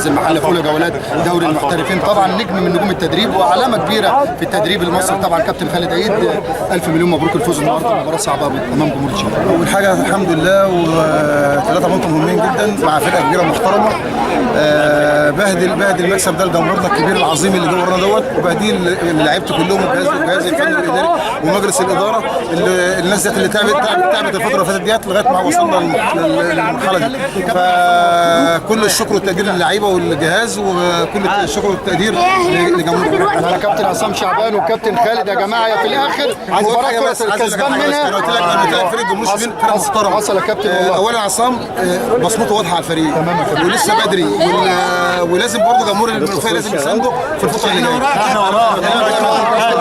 غزل المحله في اولى جولات دوري المحترفين، طبعا نجم من نجوم التدريب وعلامه كبيره في التدريب المصري. طبعا كابتن خالد عيد، الف مليون مبروك الفوز النهارده، مباراه صعبه امام جمهور تشيلي. اول حاجه الحمد لله، وثلاثه بونت مهمين جدا مع فرقه كبيره محترمه. بهدل المكسب ده لجمهورنا الكبير العظيم اللي جوه ورانا دوت، وبهديل لعيبته كلهم والجهاز الفني والاداري ومجلس الاداره. الناس ديت اللي تعبت الفتره اللي فاتت ديت لغايه ما وصلنا للمرحله دي. فكل الشكر والتقدير للعيبه والجهاز، وكل الشكر والتقدير لجمهور. انا كابتن عصام شعبان وكابتن خالد يا جماعه، في الاخر مباراه الكسبان منها. انا قلت لك فريق جمهور شبين فرقه محترمه. حصل يا كابتن والله. اولا عصام بصمته واضحه على الفريق ولسه بدري، ولازم برضه جمهور المنوفيه لازم يسانده في الفتره اللي جايه. احنا وراه.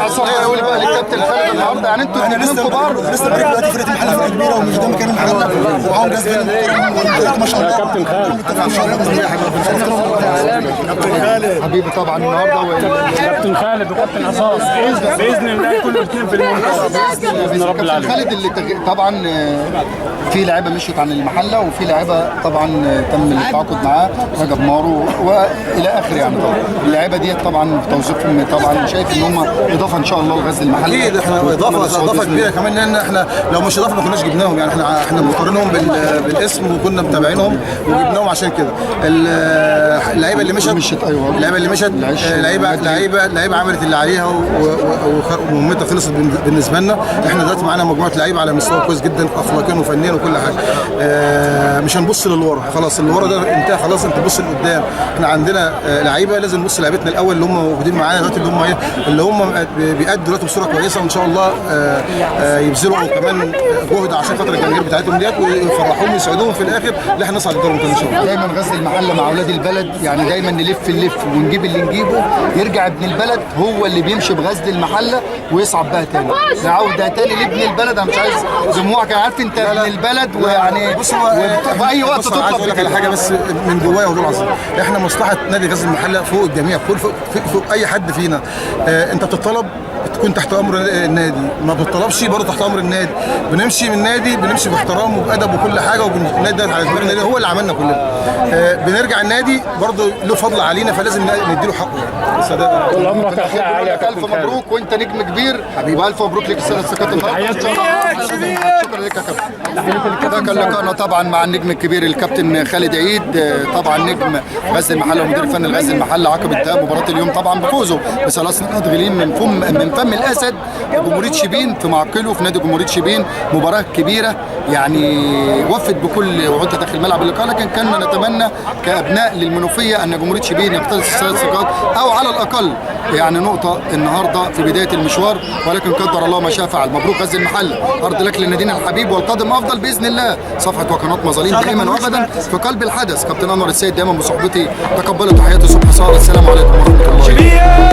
عصام يقول بقى للكابتن خالد النهارده، يعني انتوا اثنين كبار لسه فريق دلوقتي فرقه المحله فرقه كبيره، ومش ده مكان المحله، ومعاهم جهاز فني ما شاء الله. كابتن خالد حبيبي طبعا النهارده كابتن خالد وكابتن عصام باذن الله يكونوا الاثنين في المنتخب باذن رب العالمين. خالد اللي طبعا في لعيبه مشيت عن المحله، وفي لعيبه طبعا تم التعاقد معاه رجب مارو والى اخره. يعني طبعا اللعيبه ديت طبعا توظيفهم طبعا شايف ان هم اضافه ان شاء الله لغزل المحله. اكيد احنا اضافه كبيره كمان، لان احنا لو مش اضافه ما كناش جبناهم. يعني احنا مقارنهم بالاسم وكنا متابعينهم وجبناهم عشان كده. اللعيبه اللي مشت اللعيبه اللي مشت لعيبه عملت اللي عليها ومهمتها خلصت بالنسبه لنا. احنا دلوقتي معانا مجموعه لعيبه على مستوى كويس جدا اخلاقيا وفنيا وكل حاجه. مش هنبص للورا خلاص، اللورا ده انتهى خلاص، انت بص لقدام. احنا عندنا لعيبه لازم نبص لعيبتنا الاول اللي هم موجودين معانا دلوقتي، اللي هم بيأدوا دلوقتي بصوره كويسه، وان شاء الله يبذلوا كمان جهد عشان خاطر الجماهير بتاعتهم ديت ويفرحوهم ويسعدوهم في الاخر اللي احنا نصعد الدوري الممتاز ان شاء الله. دايما غزل المحله مع اولاد البلد، يعني دايما نلف ونجيب اللي نجيبه، يرجع ابن البلد هو اللي بيمشي بغزل المحله ويصعد بها تاني. عوده تاني لابن البلد. انا مش عايز دموعك، انا عارف انت ابن البلد، ويعني بص هو في اي وقت تطلب. عايز اقول لك على حاجه بس من جوايا والله العظيم، احنا مصلحه نادي غزل المحله فوق الجميع، فوق اي حد فينا. انت بتطلب تكون تحت امر النادي، ما بتطلبش برضه تحت امر النادي. بنمشي من النادي بنمشي باحترام وبادب وكل حاجه، والنادي ده على دماغ النادي هو اللي عملنا كلنا. بنرجع النادي برضه له فضل علينا، فلازم نديله حقه. يعني طول عمرك اخلاق عاليه. الف مبروك وانت نجم كبير حبيبي، والف مبروك لك السنه السكات النهارده. شكرا لك يا كابتن. ده كان لقاءنا طبعا مع النجم الكبير الكابتن خالد عيد، طبعا نجم غزل المحله ومدير الفني لغزل المحله، عقب انتهاء مباراه اليوم طبعا بفوزه بثلاث نقاط غليين من فم الاسد جمهوريه شبين في معقله في نادي جمهوريه شبين. مباراه كبيره يعني وفت بكل وعودها داخل ملعب اللقاء، لكن كنا نتمنى كابناء للمنوفيه ان جمهوريه شبين يقتنص الثلاث نقاط او على الاقل يعني نقطه النهارده في بدايه المشوار، ولكن قدر الله ما شاء فعل. مبروك غزل المحله، ارض لك لنادينا الحبيب، والقادم افضل باذن الله. صفحه وقناه مظالم دائما وابدا في قلب الحدث. كابتن انور السيد دائما بصحبتي، تقبلوا تحياتي صبح صار. السلام عليكم ورحمه الله.